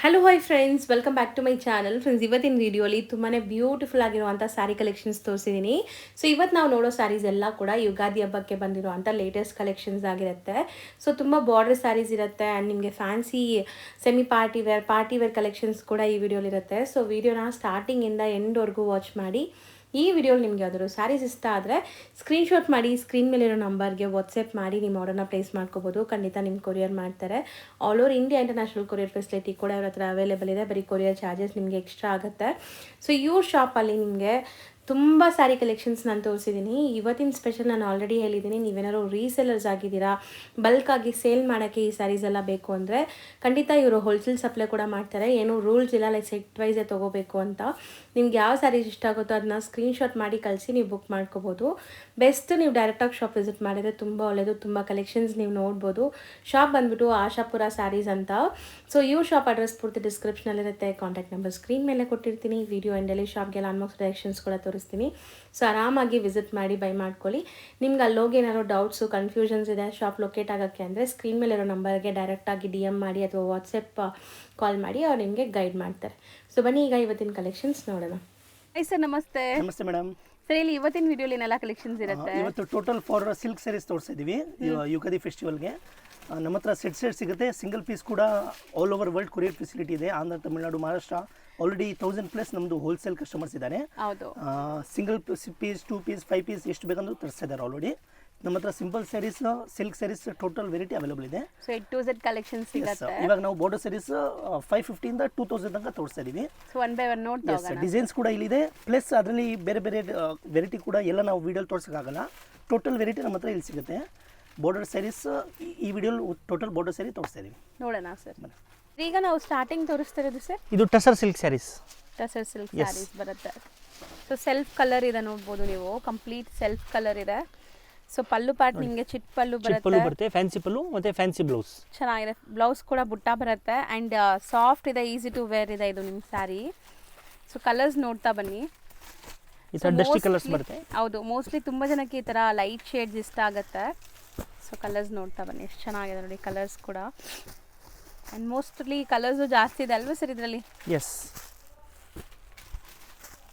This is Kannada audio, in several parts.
Hello hi friends, welcome back to my channel. Friends, ಇವತ್ತಿನ ವಿಡಿಯೋಲಿ ತುಂಬಾ ಬ್ಯೂಟಿಫುಲ್ ಆಗಿರುವಂಥ ಸ್ಯಾರಿ ಕಲೆಕ್ಷನ್ಸ್ ತೋರಿಸಿದ್ದೀನಿ. ಸೊ ಇವತ್ತು ನಾವು ನೋಡೋ ಸ್ಯಾರೀಸ್ ಎಲ್ಲ ಕೂಡ ಯುಗಾದಿ ಹಬ್ಬಕ್ಕೆ ಬಂದಿರುವಂಥ ಲೇಟೆಸ್ಟ್ ಕಲೆಕ್ಷನ್ಸ್ ಆಗಿರುತ್ತೆ. ಸೊ ತುಂಬ ಬಾರ್ಡರ್ ಸ್ಯಾರೀಸ್ ಇರುತ್ತೆ ಆ್ಯಂಡ್ ನಿಮಗೆ fancy semi party wear collections ಕೂಡ ಈ ವಿಡಿಯೋಲಿರುತ್ತೆ. ಸೊ ವಿಡಿಯೋನ ಸ್ಟಾರ್ಟಿಂಗಿಂದ ಎಂಡ್ವರೆಗೂ ವಾಚ್ ಮಾಡಿ. ಈ ವಿಡಿಯೋಲಿ ನಿಮಗೆ ಯಾವ್ದಾದ್ರು ಸ್ಯಾರೀಸ್ ಇಷ್ಟ ಆದರೆ ಸ್ಕ್ರೀನ್ಶಾಟ್ ಮಾಡಿ ಸ್ಕ್ರೀನ್ ಮೇಲಿರೋ ನಂಬರ್ಗೆ ವಾಟ್ಸಪ್ ಮಾಡಿ ನಿಮ್ಮ ಆರ್ಡರ್ನ ಪ್ಲೇಸ್ ಮಾಡ್ಕೋಬೋದು. ಖಂಡಿತ ನಿಮ್ಮ ಕೊರಿಯರ್ ಮಾಡ್ತಾರೆ. All over India international courier facility ಕೂಡ ಇವ್ರ ಹತ್ರ ಅವೈಲೇಬಲ್ ಇದೆ. ಬರೀ ಕೊರಿಯರ್ ಚಾರ್ಜಸ್ ನಿಮಗೆ ಎಕ್ಸ್ಟ್ರಾ ಆಗುತ್ತೆ. ಸೊ ಇವ್ರ ಶಾಪಲ್ಲಿ ನಿಮಗೆ ತುಂಬ ಸ್ಯಾರಿ ಕಲೆಕ್ಷನ್ಸ್ ನಾನು ತೋರಿಸಿದ್ದೀನಿ. ಇವತ್ತಿನ ಸ್ಪೆಷಲ್ ನಾನು ಆಲ್ರೆಡಿ ಹೇಳಿದ್ದೀನಿ, ನೀವೇನಾದ್ರು ರೀಸೆಲರ್ಸ್ ಆಗಿದ್ದೀರಾ, ಬಲ್ಕಾಗಿ ಸೇಲ್ ಮಾಡೋಕ್ಕೆ ಈ ಸ್ಯಾರೀಸ್ ಎಲ್ಲ ಬೇಕು ಅಂದರೆ ಖಂಡಿತ ಇವರು ಹೋಲ್ಸೇಲ್ ಸಪ್ಲೈ ಕೂಡ ಮಾಡ್ತಾರೆ. ಏನೂ ರೂಲ್ಸ್ ಇಲ್ಲ, ಲೈಕ್ ಸೆಟ್ ವೈಸೇ ತೊಗೋಬೇಕು ಅಂತ. ನಿಮ್ಗೆ ಯಾವ ಸ್ಯಾರೀಸ್ ಇಷ್ಟ ಆಗುತ್ತೋ ಅದನ್ನ ಸ್ಕ್ರೀನ್ಶಾಟ್ ಮಾಡಿ ಕಳಿಸಿ ನೀವು ಬುಕ್ ಮಾಡ್ಕೋಬೋದು. ಬೆಸ್ಟ್ ನೀವು ಡೈರೆಕ್ಟಾಗಿ ಶಾಪ್ ವಿಸಿಟ್ ಮಾಡಿದರೆ ತುಂಬ ಒಳ್ಳೆಯದು. ತುಂಬ ಕಲೆಕ್ಷನ್ಸ್ ನೀವು ನೋಡ್ಬೋದು. ಶಾಪ್ ಬಂದುಬಿಟ್ಟು ಆಶಾಪುರ ಸ್ಯಾರೀಸ್ ಅಂತ. ಸೊ ಇವ್ರ ಶಾಪ್ ಅಡ್ರೆಸ್ ಪೂರ್ತಿ ಡಿಸ್ಕ್ರಿಪ್ಷನಲ್ಲಿರುತ್ತೆ. ಕಾಂಟ್ಯಾಕ್ಟ್ ನಂಬರ್ ಸ್ಕ್ರೀನ್ ಮೇಲೆ ಕೊಟ್ಟಿರ್ತೀನಿ. ವಿಡಿಯೋ ಎಂಡಲ್ಲಿ ಶಾಪ್ಗೆ ಲ್ಯಾಂಡ್ಮಾರ್ಕ್ಸ್ ಡೈರೆಕ್ಷನ್ಸ್ ಕೂಡ ತೋರಿಸ್ತೀನಿ. ಸೊ ಆರಾಮಾಗಿ ವಿಸಿಟ್ ಮಾಡಿ ಬೈ ಮಾಡ್ಕೊಳ್ಳಿ. ನಿಮ್ಗೆ ಅಲ್ಲೋಗಿ ಏನಾದ್ರು ಡೌಟ್ಸು ಕನ್ಫ್ಯೂಷನ್ಸ್ ಇದೆ ಶಾಪ್ ಲೊಕೇಟ್ ಆಗೋಕ್ಕೆ ಅಂದರೆ ಸ್ಕ್ರೀನ್ ಮೇಲಿರೋ ನಂಬರ್ಗೆ ಡೈರೆಕ್ಟಾಗಿ DM ಮಾಡಿ ಅಥವಾ ವಾಟ್ಸಪ್ ಕಾಲ್ ಮಾಡಿ ಅವ್ರು ನಿಮಗೆ ಗೈಡ್ ಮಾಡ್ತಾರೆ. ಸೊ ಬನ್ನಿ ಈಗ ಇವತ್ತಿನ ಕಲೆಕ್ಷನ್ಸ್ ನೋಡೋಣ. ಹಾಯ್ ಸರ್, ನಮಸ್ತೆ. ನಮಸ್ತೆ ಮೇಡಮ್. ಸರ್, ಇಲ್ಲಿ ಇವತ್ತಿನ ವಿಡಿಯೋಲಿ ಏನೆಲ್ಲ ಕಲೆಕ್ಷನ್ಸ್ ಇರುತ್ತೆ? ಇವತ್ತು ಟೋಟಲ್ ಫಾರ್ ಸಿಲ್ಕ್ ಸ್ಯಾರೀಸ್ ತೋರಿಸಿದ್ದೀವಿ ಯುಗಾದಿ ಫೆಸ್ಟಿವಲ್ಗೆ. ನಮ್ಮ ಹತ್ರ ಸೆಟ್ ಸಿಗುತ್ತೆ. ಸಿಂಗಲ್ ಪೀಸ್ ಕೂಡ all over world courier facility ಇದೆ. ಆಂಧ್ರ, ತಮಿಳುನಾಡು, ಮಹಾರಾಷ್ಟ್ರ ಆಲ್ರೆಡಿ 1000+ ನಮ್ಮದು ಹೋಲ್ಸೇಲ್ ಕಸ್ಟಮರ್ಸ್ ಇದ್ದಾರೆ. ಹೌದು. ಸಿಂಗಲ್ ಪೀಸ್ 2 ಪೀಸ್ 5 ಪೀಸ್ ಎಷ್ಟು ಬೇಕಂದ್ರೂ ತರಿಸ್ತಿದ್ದಾರೆ ಆಲ್ರೆಡಿ. ನಮ್ಮ ಹತ್ರ simple sarees, silk sarees total variety available ಇದೆ. So A to Z collections ಸಿಗುತ್ತೆ. ಇವಾಗ ನಾವು ಬಾರ್ಡರ್ ಸ್ಯಾರೀಸ್ 550 ಇಂದ 2000 ತನಕ ತೋರಿಸ್ತಾ ಇದೀವಿ. ಸೊ ಒನ್ ಬೈ ಒನ್ ನೋಡ್ತಾ ಹೋಗೋಣ. ಡಿಸೈನ್ಸ್ ಕೂಡ ಇಲ್ಲಿದೆ. ಪ್ಲಸ್ ಅದರಲ್ಲಿ ಬೇರೆ ಬೇರೆ ವೆರೈಟಿ ಕೂಡ ಎಲ್ಲ ನಾವು ವಿಡಿಯೋಲಿ ತೋರಿಸೋಕ್ಕಾಗಲ್ಲ. ಟೋಟಲ್ ವೆರೈಟಿ ನಮ್ಮ ಹತ್ರ ಇಲ್ಲಿ ಸಿಗುತ್ತೆ. ಬಾರ್ಡರ್ ಸ್ಯಾರೀಸ್ ಈ ವಿಡಿಯೋಲಿ ಟೋಟಲ್ ಬಾರ್ಡರ್ ಸ್ಯಾರಿ ತೋರಿಸ್ತಾ ಇದೀವಿ. ನೋಡೋಣ ಸರ್. ಈಗ ನಾವು ಸ್ಟಾರ್ಟಿಂಗ್ ತೋರಿಸ್ತಾ ಇರೋದು ಸರ್, ಇದು ಟಸರ್ ಸಿಲ್ಕ್ ಸ್ಯಾರೀಸ್. ಟಸರ್ ಸಿಲ್ಕ್ ಸ್ಯಾರೀಸ್ ಬರುತ್ತೆ. ಸೊ ಸೆಲ್ಫ್ ಕಲರ್ ಇದೆ, ನೋಡ್ಬೋದು ನೀವು. ಕಂಪ್ಲೀಟ್ ಸೆಲ್ಫ್ ಕಲರ್ ಇದೆ. ಸೊ ಪಲ್ಲು ಪಾರ್ಟ್ ನಿಮಗೆ ಚಿಟ್ ಪಲ್ಲು ಬರುತ್ತೆ, ಫ್ಯಾನ್ಸಿ ಪಲ್ಲು ಮತ್ತೆ ಫ್ಯಾನ್ಸಿ ಬ್ಲೌಸ್ ಚೆನ್ನಾಗಿದೆ. ಬ್ಲೌಸ್ ಕೂಡ ಬುಟ್ಟ ಬರುತ್ತೆ ಆ್ಯಂಡ್ ಸಾಫ್ಟ್ ಇದೆ, ಈಸಿ ಟು ವೇರ್ ಇದೆ ಇದು ನಿಮ್ಮ ಸ್ಯಾರಿ. ಸೊ ಕಲರ್ಸ್ ನೋಡ್ತಾ ಬನ್ನಿ. ಈ ಥರ ಡಸ್ಟಿ ಕಲರ್ಸ್ ಬರುತ್ತೆ. ಹೌದು, ಮೋಸ್ಟ್ಲಿ ತುಂಬ ಜನಕ್ಕೆ ಈ ಥರ ಲೈಟ್ ಶೇಡ್ಸ್ ಇಷ್ಟ ಆಗುತ್ತೆ. ಸೊ ಕಲರ್ಸ್ ನೋಡ್ತಾ ಬನ್ನಿ, ಎಷ್ಟು ಚೆನ್ನಾಗಿದೆ ನೋಡಿ ಕಲರ್ಸ್ ಕೂಡ. ಆ್ಯಂಡ್ ಮೋಸ್ಟ್ಲಿ ಕಲರ್ಸು ಜಾಸ್ತಿ ಇದೆ ಅಲ್ವಾ ಸರ್ ಇದರಲ್ಲಿ? ಎಸ್,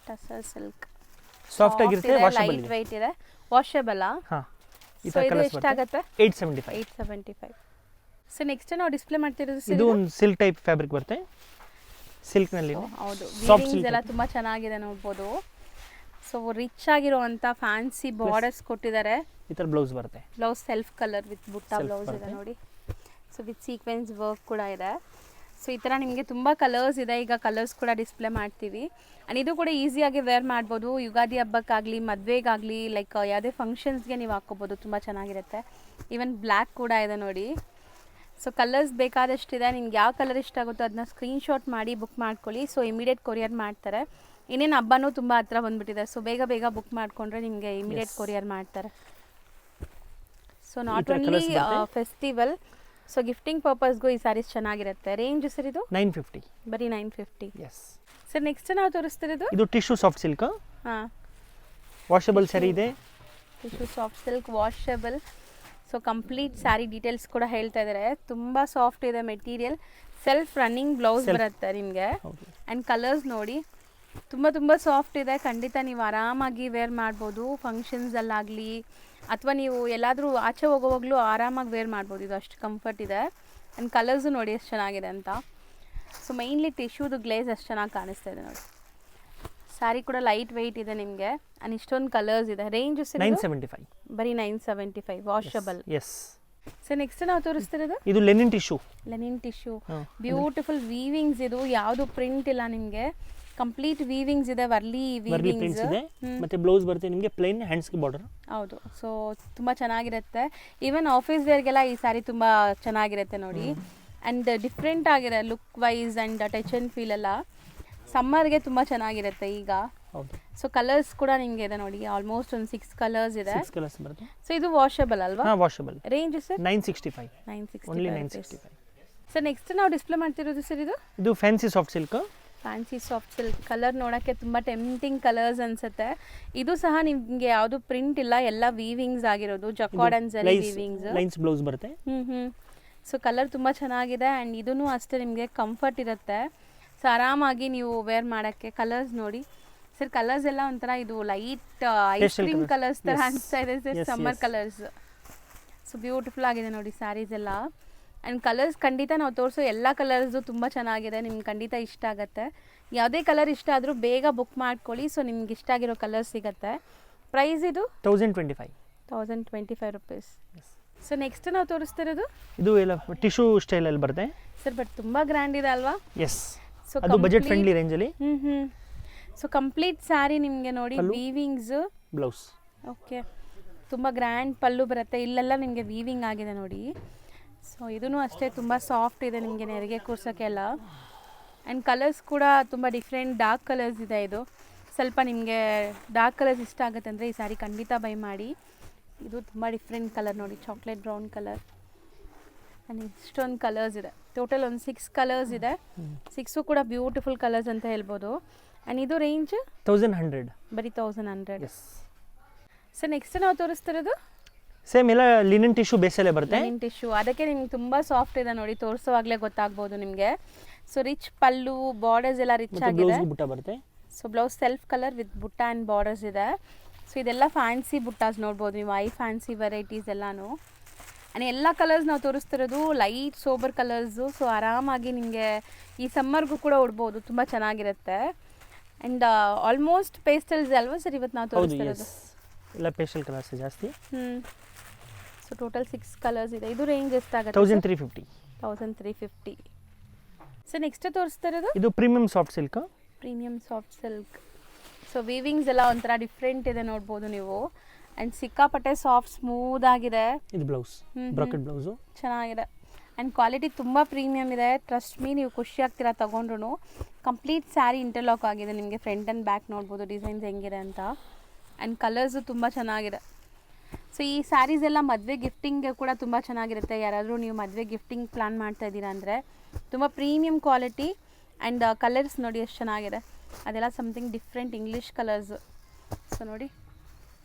ಟಸರ್ ಸಿಲ್ಕ್ ಸಾಫ್ಟ್ ಆಗಿರುತ್ತೆ, ವಾಷಬಲ್ ಲೈಟ್ ವೆಯ್ಟ್ ಇದೆ, ವಾಷಬಲ್. ಹಾ, ಈ ಸೊ ಥರ ಇದು ಕಲರ್ಸ್ ಎಷ್ಟಾಗುತ್ತೆ? 875. 875. ಸೊ ನೆಕ್ಸ್ಟ್ ನಾವು ಡಿಸ್ಪ್ಲೇ ಮಾಡ್ತಿರೋದು ಇದು ಒಂದು ಸಿಲ್ಕ್ ಟೈಪ್ ಫ್ಯಾಬ್ರಿಕ್ ಬರುತ್ತೆ. ಸಿಲ್ಕ್ ನಲ್ಲಿ ಹೌದು, ವೀವಿಂಗ್ಸ್ ಎಲ್ಲ ತುಂಬ ಚೆನ್ನಾಗಿದೆ ನೋಡ್ಬೋದು. ಸೊ ರಿಚ್ ಆಗಿರುವಂಥ ಫ್ಯಾನ್ಸಿ ಬಾರ್ಡರ್ಸ್ ಕೊಟ್ಟಿದ್ದಾರೆ. ಈ ಥರ ಬ್ಲೌಸ್ ಬರುತ್ತೆ. ಬ್ಲೌಸ್ ಸೆಲ್ಫ್ ಕಲರ್ ವಿತ್ ಬುಟ್ಟ ಬ್ಲೌಸ್ ಇದೆ ನೋಡಿ. ಸೊ ವಿತ್ ಸೀಕ್ವೆನ್ಸ್ ವರ್ಕ್ ಕೂಡ ಇದೆ. ಸೊ ಈ ಥರ ನಿಮಗೆ ತುಂಬ ಕಲರ್ಸ್ ಇದೆ. ಈಗ ಕಲರ್ಸ್ ಕೂಡ ಡಿಸ್ಪ್ಲೇ ಮಾಡ್ತೀವಿ. ಆ್ಯಂಡ್ ಇದು ಕೂಡ ಈಸಿಯಾಗಿ ವೇರ್ ಮಾಡ್ಬೋದು. ಯುಗಾದಿ ಹಬ್ಬಕ್ಕಾಗಲಿ, ಮದುವೆಗಾಗಲಿ, ಲೈಕ್ ಯಾವುದೇ ಫಂಕ್ಷನ್ಸ್ಗೆ ನೀವು ಹಾಕ್ಕೋಬೋದು. ತುಂಬ ಚೆನ್ನಾಗಿರುತ್ತೆ. ಈವನ್ ಬ್ಲ್ಯಾಕ್ ಕೂಡ ಇದೆ ನೋಡಿ. ಸೊ ಕಲರ್ಸ್ ಬೇಕಾದಷ್ಟಿದೆ. ನಿಮ್ಗೆ ಯಾವ ಕಲರ್ ಇಷ್ಟ ಆಗುತ್ತೋ ಅದನ್ನ ಸ್ಕ್ರೀನ್ಶಾಟ್ ಮಾಡಿ ಬುಕ್ ಮಾಡ್ಕೊಳ್ಳಿ. ಸೊ ಇಮಿಡಿಯೇಟ್ ಕೊರಿಯರ್ ಮಾಡ್ತಾರೆ. ಇನ್ನೇನು ಹಬ್ಬನೂ ತುಂಬ ಹತ್ರ ಬಂದುಬಿಟ್ಟಿದೆ. ಸೊ ಬೇಗ ಬೇಗ ಬುಕ್ ಮಾಡಿಕೊಂಡ್ರೆ ನಿಮಗೆ ಇಮಿಡಿಯೇಟ್ ಕೊರಿಯರ್ ಮಾಡ್ತಾರೆ. So not only festival, so gifting ಪರ್ಪಸ್ಗೂ ಈ ಸ್ಯಾರೀಸ್ ಚೆನ್ನಾಗಿರುತ್ತೆ. ರೇಂಜ್ ಸರ್ ಇದು 950. ಬರೀ 950. ಎಸ್ ಸರ್ ನೆಕ್ಸ್ಟ್ ನಾವು ತೋರಿಸ್ತಿರೋದು ಇದು ಟಿಶ್ಯೂ ಸಾಫ್ಟ್ ಸಿಲ್ಕ್. ಹಾಂ, ವಾಷಬಲ್ ಸ್ಯಾರಿ ಇದೆ. Tissue soft silk washable. So complete sari details ಕೂಡ ಹೇಳ್ತಾ ಇದ್ದಾರೆ. ತುಂಬ ಸಾಫ್ಟ್ ಇದೆ ಮೆಟೀರಿಯಲ್. ಸೆಲ್ಫ್ ರನ್ನಿಂಗ್ ಬ್ಲೌಸ್ ಬರುತ್ತೆ ನಿಮಗೆ. ಆ್ಯಂಡ್ ಕಲರ್ಸ್ ನೋಡಿ, ತುಂಬ ಸಾಫ್ಟ್ ಇದೆ. ಖಂಡಿತ ನೀವು ಆರಾಮಾಗಿ ವೇರ್ ಮಾಡ್ಬೋದು. ಫಂಕ್ಷನ್ಸಲ್ಲಾಗಲಿ ಅಥವಾ ನೀವು ಎಲ್ಲಾದರೂ ಆಚೆ ಹೋಗೋವಾಗಲೂ ಆರಾಮಾಗಿ ವೇರ್ ಮಾಡ್ಬೋದು. ಇದು ಅಷ್ಟು ಕಂಫರ್ಟ್ ಇದೆ. ಆ್ಯಂಡ್ ಕಲರ್ಸು ನೋಡಿ ಎಷ್ಟು ಚೆನ್ನಾಗಿದೆ ಅಂತ. ಸೊ ಮೈನ್ಲಿ ಟಿಶ್ಯೂದು ಗ್ಲೇಸ್ ಎಷ್ಟು ಚೆನ್ನಾಗಿ ಕಾಣಿಸ್ತಾ ಇದೆ ನೋಡಿ. ಸ್ಯಾರಿ ಕೂಡ ಲೈಟ್ ವೆಯ್ಟ್ ಇದೆ ನಿಮಗೆ. ಆ್ಯಂಡ್ ಇಷ್ಟೊಂದು ಕಲರ್ಸ್ ಇದೆ. ರೇಂಜ್ 975. ಬರೀ 975 ವಾಷಬಲ್. ಎಸ್. ಸೊ ನೆಕ್ಸ್ಟ್ ನಾವು ತೋರಿಸ್ತಿರೋದು ಇದು Lenin tissue. Lenin tissue beautiful weavings. ಇದು ಯಾವುದು ಪ್ರಿಂಟ್ ಇಲ್ಲ ನಿಮಗೆ, ಕಂಪ್ಲೀಟ್ ವೀವಿಂಗ್ಸ್ ಇದೆ. ವರ್ಲಿ ವೀವಿಂಗ್ಸ್ ಇದೆ. ಮತ್ತೆ ಬ್ಲೌಸ್ ಬರುತ್ತೆ ನಿಮಗೆ ಪ್ಲೇನ್, ಹ್ಯಾಂಡ್ಸ್ಗೆ ಬಾರ್ಡರ್. ಹೌದು. ಸೊ ತುಂಬ ಚೆನ್ನಾಗಿರುತ್ತೆ. ಈವನ್ ಆಫೀಸ್ ವೇರ್ಗೆಲ್ಲ ಈ ಸ್ಯಾರಿ ತುಂಬ ಚೆನ್ನಾಗಿರುತ್ತೆ ನೋಡಿ. ಆ್ಯಂಡ್ ಡಿಫ್ರೆಂಟ್ ಆಗಿದೆ look wise and touch and feel ಎಲ್ಲ. ಸಮ್ಮರ್ಗೆ ತುಂಬ ಚೆನ್ನಾಗಿರುತ್ತೆ ಈಗ. ಸೊ ಕಲರ್ಸ್ ಕೂಡ ನಿಮಗೆ ಇದೆ ನೋಡಿ. ಆಲ್ಮೋಸ್ಟ್ ಒಂದು 6 ಕಲರ್ಸ್ ಇದೆ. 6 ಕಲರ್ಸ್ ಬರುತ್ತೆ. ಸೊ ಇದು ವಾಷಬಲ್ ಅಲ್ವಾ? ಹಾಂ, washable. Range sir 965. Only 965. So next ನಾವು ಡಿಸ್ಪ್ಲೇ ಮಾಡ್ತಿರೋದು ಸರ್ ಇದು fancy soft silk. Fancy soft silk colour ನೋಡೋಕ್ಕೆ ತುಂಬ ಟೆಂಪ್ಟಿಂಗ್ ಕಲರ್ಸ್ ಅನ್ಸುತ್ತೆ. ಇದು ಸಹ ನಿಮಗೆ ಯಾವುದು ಪ್ರಿಂಟ್ ಇಲ್ಲ, ಎಲ್ಲ ವೀವಿಂಗ್ಸ್ ಆಗಿರೋದು. ಜಕಾರ್ಡ್ ಅಂಡ್ ಜರಿ ವೀವಿಂಗ್ಸ್. ಲೈನ್ಸ್ ಬ್ಲೌಸ್ ಬರುತ್ತೆ. ಸೊ ಕಲರ್ ತುಂಬ ಚೆನ್ನಾಗಿದೆ ಆ್ಯಂಡ್ ಇದೂ ಅಷ್ಟೇ ನಿಮಗೆ ಕಂಫರ್ಟ್ ಇರುತ್ತೆ. ಸೊ ಆರಾಮಾಗಿ ನೀವು ವೇರ್ ಮಾಡೋಕ್ಕೆ. ಕಲರ್ಸ್ ನೋಡಿ ಸರ್, ಕಲರ್ಸ್ ಎಲ್ಲ ಒಂಥರ ಇದು ಲೈಟ್ ಐಸ್ ಕ್ರೀಮ್ ಕಲರ್ಸ್ ಥರ ಅನಿಸ್ತಾ ಇದೆ sir, summer colours. So beautiful ಆಗಿದೆ ನೋಡಿ ಸ್ಯಾರೀಸ್ ಎಲ್ಲ. ಆ್ಯಂಡ್ ಕಲರ್ಸ್ ಖಂಡಿತ ನಾವು ತೋರಿಸೋ ಎಲ್ಲ ಕಲರ್ಸು ತುಂಬ ಚೆನ್ನಾಗಿದೆ, ನಿಮ್ಗೆ ಖಂಡಿತ ಇಷ್ಟ ಆಗುತ್ತೆ. ಯಾವುದೇ ಕಲರ್ ಇಷ್ಟ ಆದರೂ ಬೇಗ ಬುಕ್ ಮಾಡ್ಕೊಳ್ಳಿ. ಸೊ ನಿಮ್ಗೆ ಇಷ್ಟ ಆಗಿರೋ ಕಲರ್ ಸಿಗುತ್ತೆ. ಪ್ರೈಸ್ ಇದು 1025 ರುಪೀಸ್. ಸೊ ನೆಕ್ಸ್ಟ್ ನಾವು ತೋರಿಸ್ತಿರೋದು ಇದು ಎಲ್ಲ ಟಿಶ್ಯೂ ಸ್ಟೈಲಲ್ಲಿ ಬರುತ್ತೆ ಸರ್, ಬಟ್ ತುಂಬ ಗ್ರ್ಯಾಂಡ್ ಇದೆ ಅಲ್ವಾ? ಎಸ್, ಅದು ಬಜೆಟ್ ಫ್ರೆಂಡ್ಲಿ ರೇಂಜಲ್ಲಿ. ಸೊ ಕಂಪ್ಲೀಟ್ ಸ್ಯಾರಿ ನಿಮಗೆ ನೋಡಿ ವೀವಿಂಗ್ಸ್, ಬ್ಲೌಸ್. ಓಕೆ, ತುಂಬ ಗ್ರ್ಯಾಂಡ್ ಪಲ್ಲು ಬರುತ್ತೆ. ಇಲ್ಲೆಲ್ಲ ನಿಮಗೆ ವೀವಿಂಗ್ ಆಗಿದೆ ನೋಡಿ. ಸೊ ಇದೂ ಅಷ್ಟೇ ತುಂಬ ಸಾಫ್ಟ್ ಇದೆ ನಿಮಗೆ ನೆರಿಗೆ ಕೂರ್ಸೋಕ್ಕೆಲ್ಲ. ಆ್ಯಂಡ್ ಕಲರ್ಸ್ ಕೂಡ ತುಂಬ ಡಿಫ್ರೆಂಟ್ ಡಾರ್ಕ್ ಕಲರ್ಸ್ ಇದೆ. ಇದು ಸ್ವಲ್ಪ ನಿಮಗೆ ಡಾರ್ಕ್ ಕಲರ್ಸ್ ಇಷ್ಟ ಆಗುತ್ತೆ ಅಂದರೆ ಈ ಸ್ಯಾರಿ ಖಂಡಿತ ಬೈ ಮಾಡಿ. ಇದು ತುಂಬ ಡಿಫ್ರೆಂಟ್ ಕಲರ್ ನೋಡಿ, ಚಾಕ್ಲೇಟ್ ಬ್ರೌನ್ ಕಲರ್. ಆ್ಯಂಡ್ ಇಷ್ಟೊಂದು ಕಲರ್ಸ್ ಇದೆ. ಟೋಟಲ್ ಒಂದು 6 ಕಲರ್ಸ್ ಇದೆ. 6 ಕೂಡ ಬ್ಯೂಟಿಫುಲ್ ಕಲರ್ಸ್ ಅಂತ ಹೇಳ್ಬೋದು. ಆ್ಯಂಡ್ ಇದು ರೇಂಜ್ 1100, ಬರೀ 1100. ಸೊ ನೆಕ್ಸ್ಟ್ ನಾವು ತೋರಿಸ್ತಿರೋದು ಸೇಮ್ ಎಲ್ಲ ಲಿನನ್ ಟಿಶ್ಯೂ ಬೇಸಲ್ಲೇ ಬರುತ್ತೆ. ಲಿನನ್ ಟಿಶ್ಯೂ, ಅದಕ್ಕೆ ನಿಮ್ಗೆ ತುಂಬ ಸಾಫ್ಟ್ ಇದೆ ನೋಡಿ, ತೋರಿಸೋವಾಗಲೇ ಗೊತ್ತಾಗ್ಬೋದು ನಿಮಗೆ. ಸೊ ರಿಚ್ ಪಲ್ಲು, ಬಾರ್ಡರ್ಸ್ ಎಲ್ಲ ರಿಚ್ ಆಗಿದೆ. ಬುಟ್ಟ ಬರುತ್ತೆ. So blouse self colour with ಬುಟ್ಟ ಆ್ಯಂಡ್ ಬಾರ್ಡರ್ಸ್ ಇದೆ. ಸೊ ಇದೆಲ್ಲ ಫ್ಯಾನ್ಸಿ ಬುಟ್ಟಾಸ್ ನೋಡ್ಬೋದು ನೀವು, ಫ್ಯಾನ್ಸಿ ವೆರೈಟೀಸ್ ಎಲ್ಲನೂ. ಆ್ಯಂಡ್ ಎಲ್ಲ ಕಲರ್ಸ್ ನಾವು ತೋರಿಸ್ತಿರೋದು ಲೈಟ್ ಸೋಬರ್ ಕಲರ್ಸು. ಸೊ ಆರಾಮಾಗಿ ನಿಮಗೆ ಈ ಸಮ್ಮರ್ಗೂ ಕೂಡ ಉಡ್ಬೋದು, ತುಂಬ ಚೆನ್ನಾಗಿರುತ್ತೆ. ಆ್ಯಂಡ್ ಆಲ್ಮೋಸ್ಟ್ ಪೇಸ್ಟಲ್ಸ್ ಅಲ್ವಾ ಸರ್ ಇವತ್ತು ನಾವು ತೋರಿಸ್ತಿರೋದು? ಎಲ್ಲ ಪೇಸ್ಟಲ್ ಕಲರ್ಸ್ ಜಾಸ್ತಿ. ಸೊ ಟೋಟಲ್ 6 ಕಲರ್ಸ್ ಇದೆ. ಇದು ರೇಂಜ್ ಎಷ್ಟಾಗುತ್ತೆ? 1350. ಸೊ ನೆಕ್ಸ್ಟ್ ತೋರಿಸ್ತಿರೋದು ಇದು premium soft silk. So weavings ಎಲ್ಲ ಒಂಥರ ಡಿಫ್ರೆಂಟ್ ಇದೆ ನೋಡ್ಬೋದು ನೀವು. ಆ್ಯಂಡ್ ಸಿಕ್ಕಾಪಟ್ಟೆ ಸಾಫ್ಟ್ ಸ್ಮೂತ್ ಆಗಿದೆ. ಇದು ಬ್ಲೌಸ್, ಬ್ರಾಕೆಟ್ ಬ್ಲೌಸು ಚೆನ್ನಾಗಿದೆ. ಆ್ಯಂಡ್ ಕ್ವಾಲಿಟಿ ತುಂಬ ಪ್ರೀಮಿಯಮ್ ಇದೆ. ಟ್ರಸ್ಟ್ ಮೀ, ನೀವು ಖುಷಿ ಆಗ್ತೀರಾ ತೊಗೊಂಡ್ರು. ಕಂಪ್ಲೀಟ್ ಸ್ಯಾರಿ ಇಂಟರ್ಲಾಕ್ ಆಗಿದೆ ನಿಮಗೆ. ಫ್ರಂಟ್ ಆ್ಯಂಡ್ ಬ್ಯಾಕ್ ನೋಡ್ಬೋದು ಡಿಸೈನ್ಸ್ ಹೆಂಗಿದೆ ಅಂತ. ಆ್ಯಂಡ್ ಕಲರ್ಸು ತುಂಬ ಚೆನ್ನಾಗಿದೆ. ಸೊ ಈ ಸ್ಯಾರೀಸ್ ಎಲ್ಲ ಮದುವೆ ಗಿಫ್ಟಿಂಗ್ಗೆ ಕೂಡ ತುಂಬ ಚೆನ್ನಾಗಿರುತ್ತೆ. ಯಾರಾದರೂ ನೀವು ಮದುವೆ ಗಿಫ್ಟಿಂಗ್ ಪ್ಲ್ಯಾನ್ ಮಾಡ್ತಾ ಇದ್ದೀರಾ ಅಂದರೆ ತುಂಬ ಪ್ರೀಮಿಯಮ್ ಕ್ವಾಲಿಟಿ. ಆ್ಯಂಡ್ ಕಲರ್ಸ್ ನೋಡಿ ಎಷ್ಟು ಚೆನ್ನಾಗಿದೆ. ಅದೆಲ್ಲ something different English colours. So ನೋಡಿ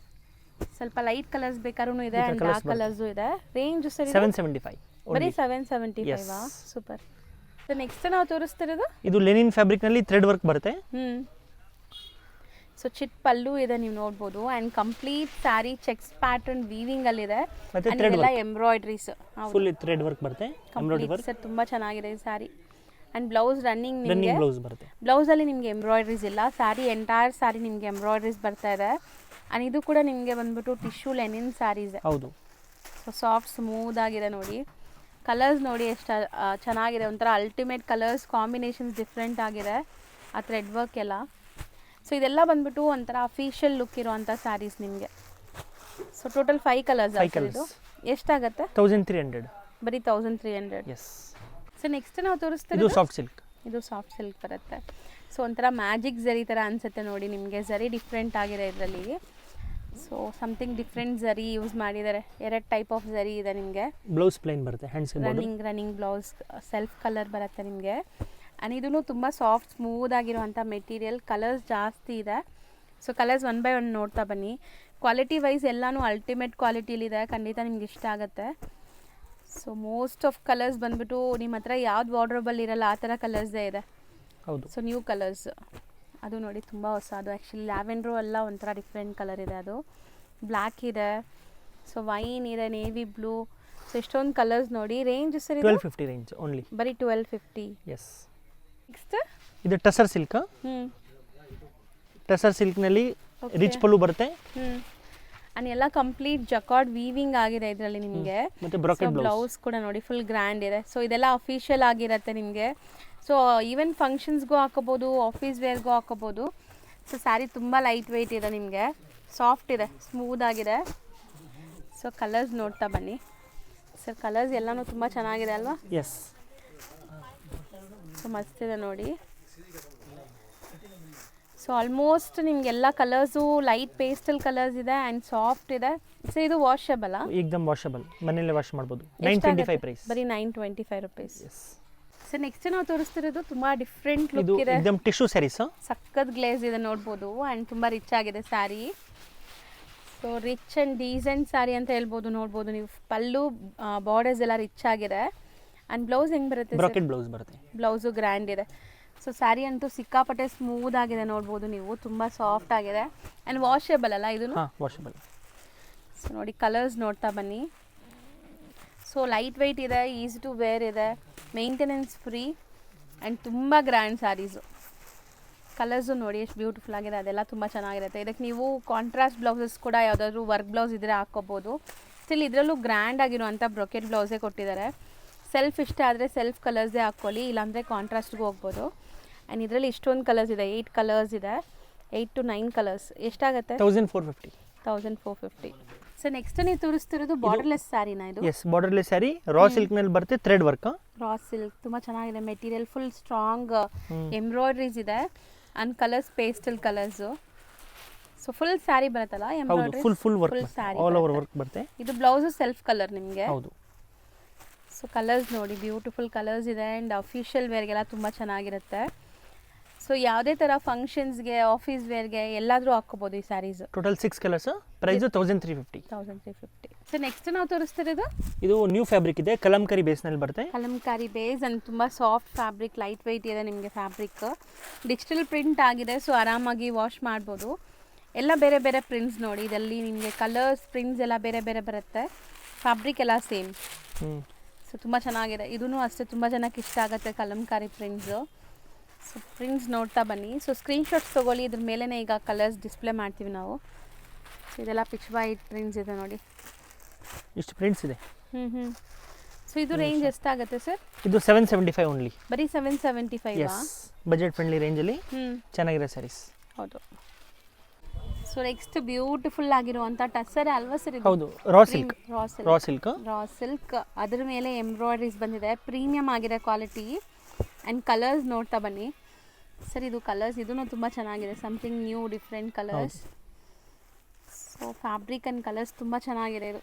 ಸ್ವಲ್ಪ ಲೈಟ್ ಕಲರ್ಸ್ ಬೇಕಾದ್ರೂ ಇದೆ ಆ್ಯಂಡ್ ಡಾರ್ಕ್ ಕಲರ್ಸು ಇದೆ. ರೇಂಜ್ ಸರಿ 775, ಬರೀ 775. ಸೂಪರ್. ಸೊ ನೆಕ್ಸ್ಟ್ ನಾವು ತೋರಿಸ್ತಿರೋದು ಇದು ಲೆನಿನ್ ಫ್ಯಾಬ್ರಿಕ್ನಲ್ಲಿ ಥ್ರೆಡ್ ವರ್ಕ್ ಬರುತ್ತೆ. ಸೊ ಚಿಟ್ ಪಲ್ಲು ಇದೆ ನೀವು ನೋಡ್ಬೋದು. And complete sari cheques pattern weaving ಅಲ್ಲಿದೆ. ಎಲ್ಲ ಎಂಬ್ರಾಯ್ಡ್ರೀಸ್, ಫುಲ್ ಥ್ರೆಡ್ ವರ್ಕ್ ಬರುತ್ತೆ. ಸರ್ ತುಂಬ ಚೆನ್ನಾಗಿದೆ ಈ ಸ್ಯಾರಿ. ಆ್ಯಂಡ್ ಬ್ಲೌಸ್ ರನ್ನಿಂಗ್ ನಿಮಗೆ ಬ್ಲೌಸ್ ಬರುತ್ತೆ. ಬ್ಲೌಸಲ್ಲಿ ನಿಮಗೆ ಎಂಬ್ರಾಯ್ಡ್ರೀಸ್ ಇಲ್ಲ. ಸ್ಯಾರಿ ಎಂಟೈರ್ ಸ್ಯಾರಿ ನಿಮಗೆ ಎಂಬ್ರಾಯ್ಡ್ರೀಸ್ ಬರ್ತಾ ಇದೆ. ಆ್ಯಂಡ್ ಇದು ಕೂಡ ನಿಮಗೆ ಬಂದ್ಬಿಟ್ಟು ಟಿಶ್ಯೂ ಲೆನಿನ್ ಸ್ಯಾರೀಸ್. ಹೌದು. ಸೊ ಸಾಫ್ಟ್ ಸ್ಮೂತ್ ಆಗಿದೆ ನೋಡಿ. ಕಲರ್ಸ್ ನೋಡಿ ಎಷ್ಟು ಚೆನ್ನಾಗಿದೆ. ಒಂಥರ ಅಲ್ಟಿಮೇಟ್ ಕಲರ್ಸ್ ಕಾಂಬಿನೇಷನ್ಸ್ ಡಿಫ್ರೆಂಟ್ ಆಗಿದೆ ಆ ಥ್ರೆಡ್ ವರ್ಕ್ ಎಲ್ಲ. ಸೊ ಇದೆಲ್ಲ ಬಂದ್ಬಿಟ್ಟು ಒಂಥರ ಅಫಿಷಿಯಲ್ ಲುಕ್ ಇರುವಂಥ ಸ್ಯಾರೀಸ್ ನಿಮಗೆ. So total 5 colours. ಇದು ಎಷ್ಟಾಗುತ್ತೆ? 1300, ಬರೀ 1300. ಎಸ್. ಸೊ ನೆಕ್ಸ್ಟ್ ನಾವು ತೋರಿಸ್ತೀವಿ ಇದು ಸಾಫ್ಟ್ ಸಿಲ್ಕ್. ಇದು ಸಾಫ್ಟ್ ಸಿಲ್ಕ್ ಬರುತ್ತೆ. ಸೊ ಒಂಥರ ಮ್ಯಾಜಿಕ್ ಝರಿ ಥರ ಅನಿಸುತ್ತೆ ನೋಡಿ ನಿಮಗೆ. ಝರಿ ಡಿಫ್ರೆಂಟ್ ಆಗಿದೆ ಇದರಲ್ಲಿ. ಸೊ ಸಮಥಿಂಗ್ ಡಿಫ್ರೆಂಟ್ ಝರಿ ಯೂಸ್ ಮಾಡಿದ್ದಾರೆ. 2 ಟೈಪ್ ಆಫ್ ಝರಿ ಇದೆ ನಿಮಗೆ. ಬ್ಲೌಸ್ ಪ್ಲೇನ್ ಬರುತ್ತೆ. Hands running blouse self colour ಬರುತ್ತೆ ನಿಮಗೆ. ಆ್ಯಂಡ್ ಇದೂ ತುಂಬ ಸಾಫ್ಟ್ ಸ್ಮೂತ್ ಆಗಿರುವಂಥ ಮೆಟೀರಿಯಲ್. ಕಲರ್ಸ್ ಜಾಸ್ತಿ ಇದೆ. ಸೊ ಕಲರ್ಸ್ 1 by 1 ನೋಡ್ತಾ ಬನ್ನಿ. ಕ್ವಾಲಿಟಿ ವೈಸ್ ಎಲ್ಲನೂ ಅಲ್ಟಿಮೇಟ್ ಕ್ವಾಲಿಟಿಲಿದೆ. ಖಂಡಿತ ನಿಮ್ಗೆ ಇಷ್ಟ ಆಗುತ್ತೆ. ಸೊ ಮೋಸ್ಟ್ ಆಫ್ ಕಲರ್ಸ್ ಬಂದ್ಬಿಟ್ಟು ನಿಮ್ಮ ಹತ್ರ ಯಾವ್ದು ವಾರ್ಡ್ರೋಬಲ್ ಇರಲ್ಲ ಆ ಥರ ಕಲರ್ಸೇ ಇದೆ. ಹೌದು. ಸೊ ನ್ಯೂ ಕಲರ್ಸ್ ಅದು ನೋಡಿ ತುಂಬ ಹೊಸ. ಅದು ಆ್ಯಕ್ಚುಲಿ ಲ್ಯಾವೆಂಡ್ರು ಎಲ್ಲ ಒಂಥರ ಡಿಫ್ರೆಂಟ್ ಕಲರ್ ಇದೆ. ಅದು ಬ್ಲ್ಯಾಕ್ ಇದೆ. ಸೊ ವೈನ್ ಇದೆ, ನೇವಿ ಬ್ಲೂ. ಸೊ ಎಷ್ಟೊಂದು ಕಲರ್ಸ್ ನೋಡಿ. ರೇಂಜ್ ಸರಿ 1250 ರೇಂಜ್ ಓನ್ಲಿ. ಬರೀ 1250. ಎಸ್. ನೆಕ್ಸ್ಟ್ ಇದು ಟಸರ್ ಸಿಲ್ಕ್. ಟಸರ್ ಸಿಲ್ಕ್ನಲ್ಲಿ ರಿಚ್ ಪಲ್ಲು ಬರುತ್ತೆ. ಆ್ಯಂಡ್ ಎಲ್ಲ ಕಂಪ್ಲೀಟ್ ಜಕಾರ್ಡ್ ವೀವಿಂಗ್ ಆಗಿದೆ ಇದರಲ್ಲಿ ನಿಮಗೆ. ಮತ್ತೆ ಬ್ರಾಕೆಟ್ ಬ್ಲೌಸ್ ಕೂಡ ನೋಡಿ ಫುಲ್ ಗ್ರ್ಯಾಂಡ್ ಇದೆ. ಸೊ ಇದೆಲ್ಲ ಅಫಿಷಿಯಲ್ ಆಗಿರುತ್ತೆ ನಿಮಗೆ. ಸೊ ಈವನ್ ಫಂಕ್ಷನ್ಸ್ಗೂ ಹಾಕೋಬೋದು, ಆಫೀಸ್ ವೇರ್ಗೂ ಹಾಕೋಬೋದು. ಸೊ ಸ್ಯಾರಿ ತುಂಬ ಲೈಟ್ ವೆಯ್ಟ್ ಇದೆ ನಿಮಗೆ. ಸಾಫ್ಟ್ ಇದೆ, ಸ್ಮೂತ್ ಆಗಿದೆ. ಸೊ ಕಲರ್ಸ್ ನೋಡ್ತಾ ಬನ್ನಿ ಸರ್. ಕಲರ್ಸ್ ಎಲ್ಲನೂ ತುಂಬ ಚೆನ್ನಾಗಿದೆ ಅಲ್ವಾ? ಎಸ್. ಸೊ ಮಸ್ತಿದೆ ನೋಡಿ. ಸೊ ಆಲ್ಮೋಸ್ಟ್ ನಿಮಗೆಲ್ಲ ಕಲರ್ಸು ಲೈಟ್ ಪೇಸ್ಟಲ್ ಕಲರ್ಸ್ ಇದೆ ಆ್ಯಂಡ್ ಸಾಫ್ಟ್ ಇದೆ. ಸೊ ಇದು ವಾಷಬಲ್? ಏಕ್ದಮ್ ವಾಷಬಲ್, ಮನೆಯಲ್ಲೇ ವಾಶ್ ಮಾಡ್ಬೋದು. 925 ಪ್ರೈಸ್. ಬರೀ 925 ರುಪೀಸ್. ಸೊ ನೆಕ್ಸ್ಟ್ ನಾವು ತೋರಿಸ್ತಿರೋದು ತುಂಬ ಡಿಫ್ರೆಂಟ್ ಲುಕ್ ಇದೆ. ಏಕ್ದಮ್ ಟಿಶ್ಯೂ ಸ್ಯಾರೀಸ್. ಸಕ್ಕತ್ ಗ್ಲೇಸ್ ಇದೆ ನೋಡ್ಬೋದು. ಆ್ಯಂಡ್ ತುಂಬ ರಿಚ್ ಆಗಿದೆ sari. So rich and decent sari ಅಂತ ಹೇಳ್ಬೋದು. ನೋಡ್ಬೋದು ನೀವು ಪಲ್ಲು ಬಾರ್ಡರ್ಸ್ ಎಲ್ಲ ರಿಚ್ ಆಗಿದೆ. ಆ್ಯಂಡ್ ಬ್ಲೌಸ್ ಹೆಂಗೆ ಬರುತ್ತೆ ಬ್ರಾಕೆಟ್ ಬ್ಲೌಸ್ ಬರುತ್ತೆ. ಬ್ಲೌಸು ಗ್ರ್ಯಾಂಡ್ ಇದೆ. ಸೊ ಸ್ಯಾರಿ ಅಂತೂ ಸಿಕ್ಕಾಪಟ್ಟೆ ಸ್ಮೂತ್ ಆಗಿದೆ ನೋಡ್ಬೋದು ನೀವು, ತುಂಬ ಸಾಫ್ಟ್ ಆಗಿದೆ ಆ್ಯಂಡ್ ವಾಷೇಬಲ್ ಅಲ್ಲ ಇದನ್ನು. ಹಾಂ ವಾಷಬಲ್. ಸೊ ನೋಡಿ ಕಲರ್ಸ್ ನೋಡ್ತಾ ಬನ್ನಿ. ಸೊ ಲೈಟ್ ವೆಯ್ಟ್ ಇದೆ, ಈಸಿ ಟು ವೇರ್ ಇದೆ, ಮೇಂಟೆನೆನ್ಸ್ ಫ್ರೀ ಆ್ಯಂಡ್ ತುಂಬ ಗ್ರ್ಯಾಂಡ್ ಸ್ಯಾರೀಸು. ಕಲರ್ಸು ನೋಡಿ ಎಷ್ಟು ಬ್ಯೂಟಿಫುಲ್ ಆಗಿದೆ, ಅದೆಲ್ಲ ತುಂಬ ಚೆನ್ನಾಗಿರುತ್ತೆ. ಇದಕ್ಕೆ ನೀವು ಕಾಂಟ್ರಾಸ್ಟ್ ಬ್ಲೌಸಸ್ ಕೂಡ ಯಾವುದಾದ್ರೂ ವರ್ಕ್ ಬ್ಲೌಸ್ ಇದ್ದರೆ ಹಾಕ್ಕೋಬೋದು. ಸ್ಟಿಲ್ ಇದರಲ್ಲೂ ಗ್ರ್ಯಾಂಡ್ ಆಗಿರುವಂಥ ಬ್ರೊಕೆಟ್ ಬ್ಲೌಸೇ ಕೊಟ್ಟಿದ್ದಾರೆ. ಸೆಲ್ಫ್ ಇಷ್ಟ ಆದರೆ ಸೆಲ್ಫ್ ಕಲರ್ಸೇ ಹಾಕ್ಕೊಳ್ಳಿ, ಇಲ್ಲಾಂದರೆ ಕಾಂಟ್ರಾಸ್ಟ್ಗೂ ಹೋಗ್ಬೋದು. ಆ್ಯಂಡ್ ಇದರಲ್ಲಿ ಇಷ್ಟೊಂದು ಕಲರ್ಸ್ ಇದೆ, 8 ಕಲರ್ಸ್ ಇದೆ, 8 to 9 ಕಲರ್ಸ್. ಎಷ್ಟಾಗುತ್ತೆ? 1450. 1450. ಸೊ ನೆಕ್ಸ್ಟ್ ನೀವು ತೋರಿಸ್ತಿರೋದು ಬಾರ್ಡರ್ಲೆಸ್ ಸ್ಯಾರಿನಾ ಇದು? ಎಸ್, ಬಾರ್ಡರ್ಲೆಸ್ ಸ್ಯಾರಿ, ರಾ ಸಿಲ್ಕ್ನಲ್ಲಿ ಬರುತ್ತೆ, ಥ್ರೆಡ್ ವರ್ಕ್. ರಾ ಸಿಲ್ಕ್ ತುಂಬ ಚೆನ್ನಾಗಿದೆ ಮೆಟೀರಿಯಲ್, ಫುಲ್ ಸ್ಟ್ರಾಂಗ್ ಎಂಬ್ರಾಯ್ಡ್ರೀಸ್ ಇದೆ and colours pastel colours. So full sari ಬರುತ್ತಲ್ಲ embroidery, full work, sari all over work ಬರುತ್ತೆ. ಇದು ಬ್ಲೌಸು ಸೆಲ್ಫ್ ಕಲರ್ ನಿಮಗೆ. ಹೌದು. ಸೊ ಕಲರ್ಸ್ ನೋಡಿ ಬ್ಯೂಟಿಫುಲ್ ಕಲರ್ಸ್ ಇದೆ ಆ್ಯಂಡ್ ಅಫಿಷಿಯಲ್ ವೇರ್ಗೆಲ್ಲ ತುಂಬ ಚೆನ್ನಾಗಿರುತ್ತೆ. ಸೊ ಯಾವುದೇ ಥರ ಫಂಕ್ಷನ್ಸ್ಗೆ, ಆಫೀಸ್ ವೇರ್ಗೆ ಎಲ್ಲಾದರೂ ಹಾಕ್ಕೋಬೋದು ಈ sarees. Total 6 colours, price 1350. 1350. So next ನಾವು ತೋರಿಸ್ತಿರೋದು ಇದು ನ್ಯೂ ಫ್ಯಾಬ್ರಿಕ್ ಇದೆ, ಕಲಂಕರಿ ಬೇಸ್ನಲ್ಲಿ ಬರುತ್ತೆ. ಕಲಂಕಾರಿ ಬೇಸ್ ಅಂಡ್ ತುಂಬ ಸಾಫ್ಟ್ ಫ್ಯಾಬ್ರಿಕ್, ಲೈಟ್ ವೆಯ್ಟ್ ಇದೆ ನಿಮಗೆ ಫ್ಯಾಬ್ರಿಕ್. ಡಿಜಿಟಲ್ ಪ್ರಿಂಟ್ ಆಗಿದೆ, ಸೊ ಆರಾಮಾಗಿ ವಾಶ್ ಮಾಡ್ಬೋದು. ಎಲ್ಲ ಬೇರೆ ಬೇರೆ ಪ್ರಿಂಟ್ಸ್ ನೋಡಿ, ಇದರಲ್ಲಿ ನಿಮಗೆ ಕಲರ್ಸ್ ಪ್ರಿಂಟ್ಸ್ ಎಲ್ಲ ಬೇರೆ ಬೇರೆ ಬರುತ್ತೆ, ಫ್ಯಾಬ್ರಿಕ್ ಎಲ್ಲ ಸೇಮ್. ಸೊ ತುಂಬ ಚೆನ್ನಾಗಿದೆ, ಇದೂ ಅಷ್ಟೇ ತುಂಬ ಜನಕ್ಕೆ ಇಷ್ಟ ಆಗುತ್ತೆ ಕಲಂಕಾರಿ ಪ್ರಿಂಟ್ಸು. ಸೊ ಪ್ರಿಂಟ್ಸ್ ನೋಡ್ತಾ ಬನ್ನಿ. ಸೊ ಸ್ಕ್ರೀನ್ಶಾಟ್ಸ್ ತೊಗೊಳ್ಳಿ, ಇದ್ರ ಮೇಲೇ ಈಗ ಕಲರ್ಸ್ ಡಿಸ್ಪ್ಲೇ ಮಾಡ್ತೀವಿ ನಾವು. ಸೊ ಇದೆಲ್ಲ ಪಿಚ್ ವೈಟ್ ಪ್ರಿಂಟ್ಸ್ ಇದೆ ನೋಡಿ, ಇಷ್ಟು ಪ್ರಿಂಟ್ಸ್ ಇದೆ. ಸೊ ಇದು ರೇಂಜ್ ಎಷ್ಟಾಗುತ್ತೆ ಸರ್? ಇದು 775 ಓನ್ಲಿ. ಬರೀ 775? ಬಜೆಟ್ ಫ್ರೆಂಡ್ಲಿ ರೇಂಜಲ್ಲಿ ಚೆನ್ನಾಗಿರೋ ಸ್ಯಾರೀಸ್. ಹೌದು. ಸೊ ನೆಕ್ಸ್ಟ್ ಬ್ಯೂಟಿಫುಲ್ ಆಗಿರುವಂಥ ಟಸ್ಸರ್ ಅಲ್ವಾ ಸರ್ ಇದು? ಹೌದು, ರಾ ಸಿಲ್ಕ್. ರಾ ಸಿಲ್ಕ್ ಅದ್ರ ಮೇಲೆ ಎಂಬ್ರಾಯ್ಡ್ರೀಸ್ ಬಂದಿದೆ, ಪ್ರೀಮಿಯಮ್ ಆಗಿದೆ ಕ್ವಾಲಿಟಿ. ಆ್ಯಂಡ್ ಕಲರ್ಸ್ ನೋಡ್ತಾ ಬನ್ನಿ ಸರ್. ಇದು ಕಲರ್ಸ್ ಇದೂ ತುಂಬ ಚೆನ್ನಾಗಿದೆ, something new different colours. So fabric and colours ತುಂಬ ಚೆನ್ನಾಗಿದೆ ಇದು.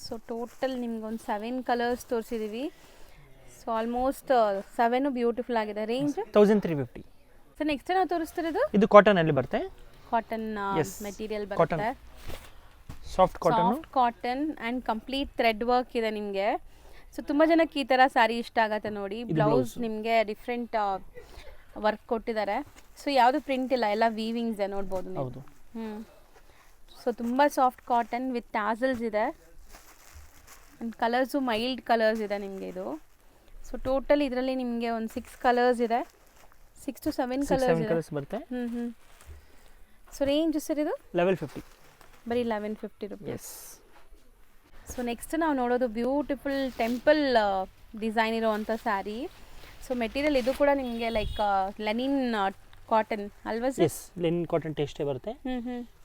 ಸೊ ಟೋಟಲ್ ನಿಮ್ಗೊಂದು 7 ಕಲರ್ಸ್ ತೋರಿಸಿದ್ದೀವಿ. ಸೊ ಆಲ್ಮೋಸ್ಟ್ 7 ಬ್ಯೂಟಿಫುಲ್ ಆಗಿದೆ. ರೇಂಜ್ 1350. ಸೊ ನೆಕ್ಸ್ಟ್ ನಾವು ತೋರಿಸ್ತಿರೋದು ಇದು ಕಾಟನಲ್ಲಿ ಬರುತ್ತೆ, ಕಾಟನ್ ಮೆಟೀರಿಯಲ್ ಬರುತ್ತೆ, soft cotton and complete thread work ಇದೆ ನಿಮಗೆ. ಸೊ ತುಂಬ ಜನಕ್ಕೆ ಈ ಥರ ಸ್ಯಾರಿ ಇಷ್ಟ ಆಗುತ್ತೆ ನೋಡಿ. ಬ್ಲೌಸ್ ನಿಮಗೆ ಡಿಫ್ರೆಂಟ್ ವರ್ಕ್ ಕೊಟ್ಟಿದ್ದಾರೆ. ಸೊ ಯಾವುದು ಪ್ರಿಂಟ್ ಇಲ್ಲ, ಎಲ್ಲ ವೀವಿಂಗ್ಸ್ ಇದೆ ನೋಡ್ಬೋದು ನೀವು. ಸೊ ತುಂಬ ಸಾಫ್ಟ್ ಕಾಟನ್ ವಿತ್ ಟ್ಯಾಸಲ್ಸ್ ಇದೆ ಆ್ಯಂಡ್ ಕಲರ್ಸು ಮೈಲ್ಡ್ ಕಲರ್ಸ್ ಇದೆ ನಿಮಗೆ ಇದು. ಸೊ ಟೋಟಲ್ ಇದರಲ್ಲಿ ನಿಮಗೆ ಒಂದು 6 ಕಲರ್ಸ್ ಇದೆ, 6 to 7 ಕಲರ್ಸ್ ಬರುತ್ತೆ. ಸೊ ರೇಂಜ್ ಸರ್ ಇದು 1150. ಬರೀ 1150 ರುಪೀಸ್. ಸೊ ನೆಕ್ಸ್ಟ್ ನಾವು ನೋಡೋದು ಬ್ಯೂಟಿಫುಲ್ ಟೆಂಪಲ್ ಡಿಸೈನ್ ಇರೋವಂಥ ಸ್ಯಾರಿ. ಸೊ ಮೆಟೀರಿಯಲ್ ಇದು ಕೂಡ ನಿಮಗೆ ಲೈಕ್ ಲೆನಿನ್ ಕಾಟನ್ ಅಲ್ವಾ ಸರ್? ಲೆನಿನ್ ಕಾಟನ್ ಟೇಸ್ಟೇ ಬರುತ್ತೆ.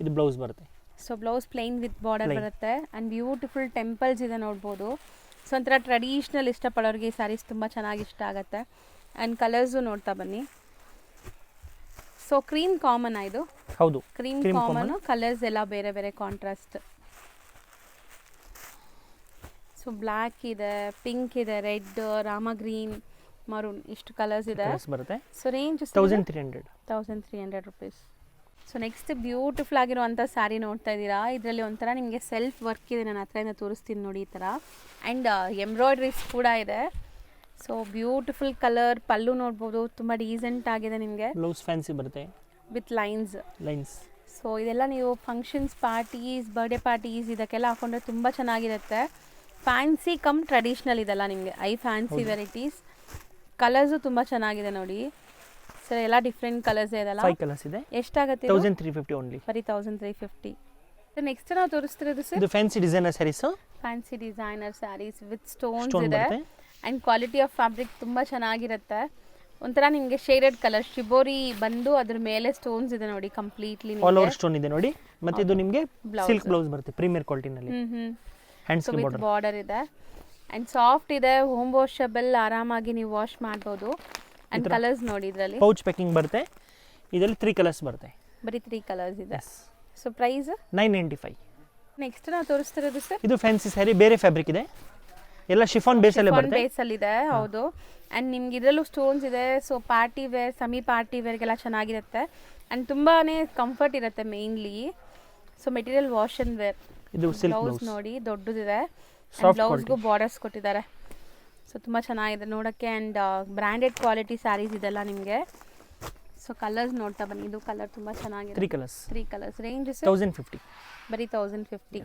ಇದು ಬ್ಲೌಸ್ ಬರುತ್ತೆ. So blouse plain with border ಬರುತ್ತೆ ಆ್ಯಂಡ್ ಬ್ಯೂಟಿಫುಲ್ ಟೆಂಪಲ್ಸ್ ಇದೆ ನೋಡ್ಬೋದು. ಸೊ ಒಂಥರ ಟ್ರೆಡಿಷ್ನಲ್ ಇಷ್ಟಪಡೋರಿಗೆ ಈ ಸ್ಯಾರೀಸ್ ತುಂಬ ಚೆನ್ನಾಗಿ ಇಷ್ಟ ಆಗುತ್ತೆ. ಆ್ಯಂಡ್ ಕಲರ್ಸು ನೋಡ್ತಾ ಬನ್ನಿ. ಸೊ ಕ್ರೀಮ್ ಕಾಮನ್ ಇದು? ಹೌದು, ಕ್ರೀಮ್ ಕಾಮನ್, ಕಲರ್ಸ್ ಎಲ್ಲ ಬೇರೆ ಬೇರೆ ಕಾಂಟ್ರಾಸ್ಟ್. ಸೊ ಬ್ಲ್ಯಾಕ್ ಇದೆ, ಪಿಂಕ್ ಇದೆ, ರೆಡ್, ರಾಮ ಗ್ರೀನ್, ಮರೂನ್, ಇಷ್ಟು ಕಲರ್ಸ್ ಇದೆ ಬರುತ್ತೆ. So range 1300 rupees. So next beautiful ಆಗಿರುವಂಥ ಸ್ಯಾರಿ ನೋಡ್ತಾ ಇದ್ದೀರಾ. ಇದರಲ್ಲಿ ಒಂಥರ ನಿಮಗೆ ಸೆಲ್ಫ್ ವರ್ಕ್ ಇದೆ, ನಾನು ಹತ್ರದಿಂದ ತೋರಿಸ್ತೀನಿ ನೋಡಿ ಈ ಥರ. ಆ್ಯಂಡ್ ಎಂಬ್ರಾಯ್ಡ್ರೀಸ್ ಕೂಡ ಇದೆ. ಸೊ ಬ್ಯೂಟಿಫುಲ್ ಕಲರ್, ಪಲ್ಲು ನೋಡ್ಬೋದು, ತುಂಬ ಡೀಸೆಂಟ್ ಆಗಿದೆ ನಿಮಗೆ. ಬ್ಲೌಸ್ ಫ್ಯಾನ್ಸಿ ಬರುತ್ತೆ ವಿತ್ ಲೈನ್ಸ್. ಸೊ ಇದೆಲ್ಲ ನೀವು ಫಂಕ್ಷನ್ಸ್, ಪಾರ್ಟೀಸ್, ಬರ್ಡೇ ಪಾರ್ಟೀಸ್ ಇದಕ್ಕೆಲ್ಲ ಹಾಕೊಂಡ್ರೆ ತುಂಬ ಚೆನ್ನಾಗಿರುತ್ತೆ. ಫ್ಯಾನ್ಸಿ ಕಮ್ ಟ್ರೆಡಿಷ್ನಲ್ ಇದೆಲ್ಲ ನಿಮಗೆ, ಫ್ಯಾನ್ಸಿ ವೆರೈಟೀಸ್. ಕಲರ್ಸು ತುಂಬ ಚೆನ್ನಾಗಿದೆ ನೋಡಿ ಸರ್, ಎಲ್ಲ ಡಿಫ್ರೆಂಟ್ ಕಲರ್ಸ್ ಇದೆಲ್ಲ. 5 ಕಲರ್ಸ್ ಇದೆ. ಎಷ್ಟಾಗುತ್ತೆ? 1350 ಓನ್ಲಿ. ಬರೀ 1350. ನೆಕ್ಸ್ಟ್ ನಾವು ತೋರಿಸ್ತಿರೋದು ಸರ್, ಇದು fancy designer sarees. Fancy designer sarees with stones ಇದೆ ಆ್ಯಂಡ್ ಕ್ವಾಲಿಟಿ ಆಫ್ ಫ್ಯಾಬ್ರಿಕ್ ತುಂಬ ಚೆನ್ನಾಗಿರುತ್ತೆ. ಒಂಥರ ನಿಮಗೆ ಶೇಡೆಡ್ ಕಲರ್ ಶಿಬೋರಿ ಬಂದು ಅದ್ರ ಮೇಲೆ ಸ್ಟೋನ್ಸ್ ಇದೆ ನೋಡಿ, ಕಂಪ್ಲೀಟ್ಲಿ ಆಲ್ ಓವರ್ ಸ್ಟೋನ್ ಇದೆ ನೋಡಿ. ಮತ್ತೆ ಇದು ನಿಮಗೆ ಸಿಲ್ಕ್ ಬ್ಲೌಸ್ ಬರುತ್ತೆ, ಪ್ರೀಮಿಯರ್ ಕ್ವಾಲಿಟಿನಲ್ಲಿ. ಹ್ಯಾಂಡ್ಸ್ ವಿತ್ ಬಾರ್ಡರ್ ಇದೆ ಆ್ಯಂಡ್ ಸಾಫ್ಟ್ ಇದೆ, ಹೋಮ್ ವಾಷಬಲ್, ಆರಾಮಾಗಿ ನೀವು ವಾಶ್ ಮಾಡ್ಬೋದು. ಆ್ಯಂಡ್ ಕಲರ್ಸ್ ನೋಡಿ, ಇದರಲ್ಲಿ ಪೌಚ್ ಪ್ಯಾಕಿಂಗ್ ಬರುತ್ತೆ. ಇದರಲ್ಲಿ 3 ಕಲರ್ಸ್ ಬರುತ್ತೆ. ಬರೀ 3 ಕಲರ್ಸ್ ಇದೆ. So price 995. ನೆಕ್ಸ್ಟ್ ನಾವು ತೋರಿಸ್ತಿರೋದು ಸರ್, ಇದು ಫ್ಯಾನ್ಸಿ ಸ್ಯಾರಿ, ಬೇರೆ ಫ್ಯಾಬ್ರಿಕ್ ಇದೆ, ಎಲ್ಲ ಶಿಫಾನ್ ಬೇಸಲ್ಲೇ ಬರುತ್ತೆ. ಬೇಸಲ್ಲಿದೆ, ಹೌದು. ಆ್ಯಂಡ್ ನಿಮ್ಗೆ ಇದರಲ್ಲೂ ಸ್ಟೋನ್ಸ್ ಇದೆ. So party wear, semi party ವೇರ್ಗೆಲ್ಲ ಚೆನ್ನಾಗಿರುತ್ತೆ ಆ್ಯಂಡ್ ತುಂಬಾ ಕಂಫರ್ಟ್ ಇರುತ್ತೆ mainly. So material wash and wear. ಇದು ಸಿಲ್ಕ್ ಬ್ಲೌಸ್ ನೋಡಿ ದೊಡ್ಡದಿದೆ. ಬ್ಲೌಸ್ಗೂ ಬಾರ್ಡರ್ಸ್ ಕೊಟ್ಟಿದ್ದಾರೆ. ಸೊ ತುಂಬ ಚೆನ್ನಾಗಿದೆ ನೋಡೋಕ್ಕೆ. ಆ್ಯಂಡ್ ಬ್ರ್ಯಾಂಡೆಡ್ ಕ್ವಾಲಿಟಿ ಸ್ಯಾರೀಸ್ ಇದೆಲ್ಲ ನಿಮಗೆ. ಸೊ ಕಲರ್ಸ್ ನೋಡ್ತಾ ಬನ್ನಿ. ಇದು ಕಲರ್ ತುಂಬ ಚೆನ್ನಾಗಿದೆ. 3 ಕಲರ್ಸ್. ರೇಂಜ್ 1050. ಬರೀ 1050.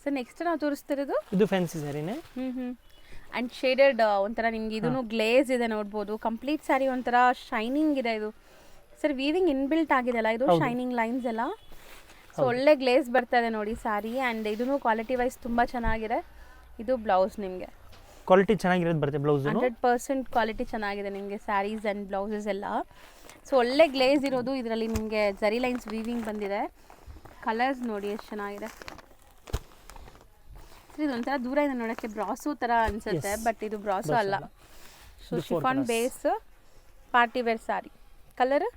ಸೊ ನೆಕ್ಸ್ಟ್ ನಾವು ತೋರಿಸ್ತಿರೋದು ಇದು ಫ್ಯಾನ್ಸಿ ಸ್ಯಾರಿನೇ. ಆ್ಯಂಡ್ ಶೇಡೆಡ್ ಒಂಥರ ನಿಮ್ಗೆ ಇದೂ ಗ್ಲೇಸ್ ಇದೆ ನೋಡ್ಬೋದು. ಕಂಪ್ಲೀಟ್ ಸ್ಯಾರಿ ಒಂಥರ ಶೈನಿಂಗ್ ಇದೆ ಇದು. ಸರ್ ವೀವಿಂಗ್ ಇನ್ಬಿಲ್ಟ್ ಆಗಿದೆ ಅಲ್ಲ ಇದು, ಶೈನಿಂಗ್ ಲೈನ್ಸ್ ಎಲ್ಲ. ಸೊ ಒಳ್ಳೆ ಗ್ಲೇಸ್ ಬರ್ತಾ ಇದೆ ನೋಡಿ ಸ್ಯಾರಿ. ಆ್ಯಂಡ್ ಇದೂ ಕ್ವಾಲಿಟಿ ವೈಸ್ ತುಂಬ ಚೆನ್ನಾಗಿದೆ. ಇದು ಬ್ಲೌಸ್ ನಿಮಗೆ ಕ್ವಾಲಿಟಿ ಚೆನ್ನಾಗಿರೋದು ಬರುತ್ತೆ. ಬ್ಲೌಸ್ 100% ಕ್ವಾಲಿಟಿ ಚೆನ್ನಾಗಿದೆ ನಿಮಗೆ ಸ್ಯಾರೀಸ್ ಆ್ಯಂಡ್ ಬ್ಲೌಸಸ್ ಎಲ್ಲ. ಸೊ ಒಳ್ಳೆ ಗ್ಲೇಸ್ ಇರೋದು. ಇದರಲ್ಲಿ ನಿಮಗೆ ಜರಿ ಲೈನ್ಸ್ ವೀವಿಂಗ್ ಬಂದಿದೆ. ಕಲರ್ಸ್ ನೋಡಿ ಎಷ್ಟು ಚೆನ್ನಾಗಿದೆ. ಇದೊಂಥರ ದೂರ ಇದೆ ನೋಡೋಕ್ಕೆ, ಬ್ರಾಸು ಥರ ಅನಿಸುತ್ತೆ, ಬಟ್ ಇದು ಬ್ರಾಸು ಅಲ್ಲ. So chiffon base party wear saree. Colour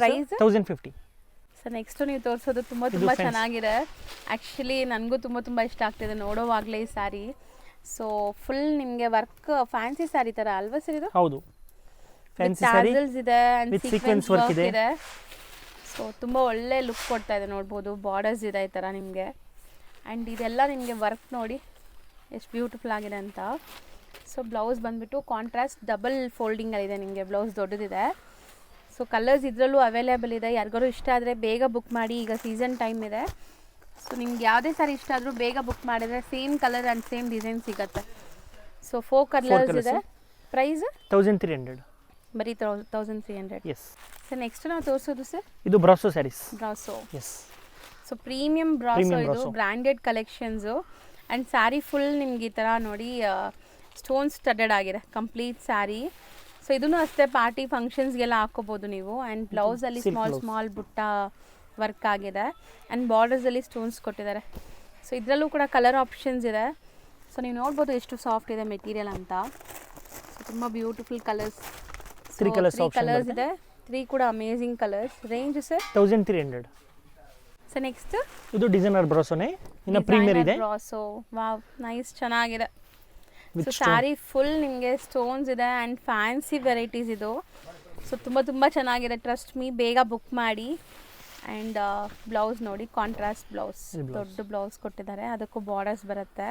price 1050. So next ನೀವು ತೋರಿಸೋದು ತುಂಬ ಚೆನ್ನಾಗಿದೆ. ಆ್ಯಕ್ಚುಲಿ ನನಗೂ ತುಂಬ ಇಷ್ಟ ಆಗ್ತಿದೆ ನೋಡೋವಾಗಲೇ ಈ ಸ್ಯಾರಿ. ಸೊ ಫುಲ್ ನಿಮಗೆ ವರ್ಕ್ ಫ್ಯಾನ್ಸಿ ಸ್ಯಾರಿ ಥರ ಅಲ್ವಾ ಸರ್ ಇದು? ಹೌದು, ಫ್ಯಾನ್ಸಿ ಸ್ಯಾರಿ ಇದೆ ಆ್ಯಂಡ್ ಸೀಕ್ವೆನ್ಸ್ ವರ್ಕ್ ಇದೆ. ಸೊ ತುಂಬ ಒಳ್ಳೆ ಲುಕ್ ಕೊಡ್ತಾ ಇದೆ ನೋಡ್ಬೋದು. ಬಾರ್ಡರ್ಸ್ ಇದೆ ಈ ಥರ ನಿಮಗೆ. ಆ್ಯಂಡ್ ಇದೆಲ್ಲ ನಿಮಗೆ ವರ್ಕ್ ನೋಡಿ ಎಷ್ಟು ಬ್ಯೂಟಿಫುಲ್ ಆಗಿದೆ ಅಂತ. ಸೊ ಬ್ಲೌಸ್ ಬಂದುಬಿಟ್ಟು ಕಾಂಟ್ರಾಸ್ಟ್ ಡಬಲ್ ಫೋಲ್ಡಿಂಗಲ್ಲಿದೆ ನಿಮಗೆ. ಬ್ಲೌಸ್ ದೊಡ್ಡದಿದೆ. ಸೊ ಕಲರ್ಸ್ ಇದರಲ್ಲೂ ಅವೈಲೇಬಲ್ ಇದೆ. ಯಾರಿಗಾರು ಇಷ್ಟ ಆದರೆ ಬೇಗ ಬುಕ್ ಮಾಡಿ. ಈಗ ಸೀಸನ್ ಟೈಮ್ ಇದೆ. ಸೊ ನಿಮ್ಗೆ ಯಾವುದೇ ಸಾರಿ ಇಷ್ಟ ಆದರೂ ಬೇಗ ಬುಕ್ ಮಾಡಿದರೆ same colour and same design ಸಿಗುತ್ತೆ. ಸೊ 4 ಕಲರ್ಸ್ ಇದೆ. ಪ್ರೈಸ್ 1300. ಬರೀ 1300. ಎಸ್. ಸೊ ನೆಕ್ಸ್ಟ್ ನಾವು ತೋರಿಸೋದು ಸರ್ ಇದು brasso sarees. Brasso. Yes. So premium brasso ಇದು, branded collections. And sari full ನಿಮ್ಗೆ ಈ ಥರ ನೋಡಿ ಸ್ಟೋನ್ಸ್ ಸ್ಟಡೆಡ್ ಆಗಿದೆ ಕಂಪ್ಲೀಟ್ ಸ್ಯಾರಿ. ಸೊ ಇದೂ ಅಷ್ಟೇ ಪಾರ್ಟಿ ಫಂಕ್ಷನ್ಸ್ಗೆಲ್ಲ ಹಾಕೋಬೋದು ನೀವು. ಆ್ಯಂಡ್ ಬ್ಲೌಸಲ್ಲಿ ಸ್ಮಾಲ್ ಬುಟ್ಟ ವರ್ಕ್ ಆಗಿದೆ. ಆ್ಯಂಡ್ ಬಾರ್ಡರ್ಸಲ್ಲಿ ಸ್ಟೋನ್ಸ್ ಕೊಟ್ಟಿದ್ದಾರೆ. ಸೊ ಇದರಲ್ಲೂ ಕೂಡ ಕಲರ್ ಆಪ್ಷನ್ಸ್ ಇದೆ. ಸೊ ನೀವು ನೋಡ್ಬೋದು ಎಷ್ಟು ಸಾಫ್ಟ್ ಇದೆ ಮೆಟೀರಿಯಲ್ ಅಂತ. ಸೊ ತುಂಬ ಬ್ಯೂಟಿಫುಲ್ ಕಲರ್ಸ್. 3 ಕಲರ್ಸ್ ಇದೆ. 3 ಕೂಡ amazing colours. Range sir 1300. So next ಇದು ಡಿಸೈನರ್ ಬ್ರಾಸೋನೇ, ಇನ್ನು ಪ್ರೀಮಿಯರ್ ಇದೆ. ಬ್ರಾಸೋ ವಾವ್ ನೈಸ್ ಚೆನ್ನಾಗಿದೆ. ಸೊ ಸ್ಯಾರಿ ಫುಲ್ ನಿಮಗೆ ಸ್ಟೋನ್ಸ್ ಇದೆ ಆ್ಯಂಡ್ ಫ್ಯಾನ್ಸಿ ವೆರೈಟೀಸ್ ಇದು. ಸೊ ತುಂಬ ಚೆನ್ನಾಗಿದೆ. ಟ್ರಸ್ಟ್ ಮೀ, ಬೇಗ ಬುಕ್ ಮಾಡಿ. ಆ್ಯಂಡ್ ಬ್ಲೌಸ್ ನೋಡಿ ಕಾಂಟ್ರಾಸ್ಟ್ ಬ್ಲೌಸ್, ದೊಡ್ಡ ಬ್ಲೌಸ್ ಕೊಟ್ಟಿದ್ದಾರೆ. ಅದಕ್ಕೂ ಬಾರ್ಡರ್ಸ್ ಬರುತ್ತೆ.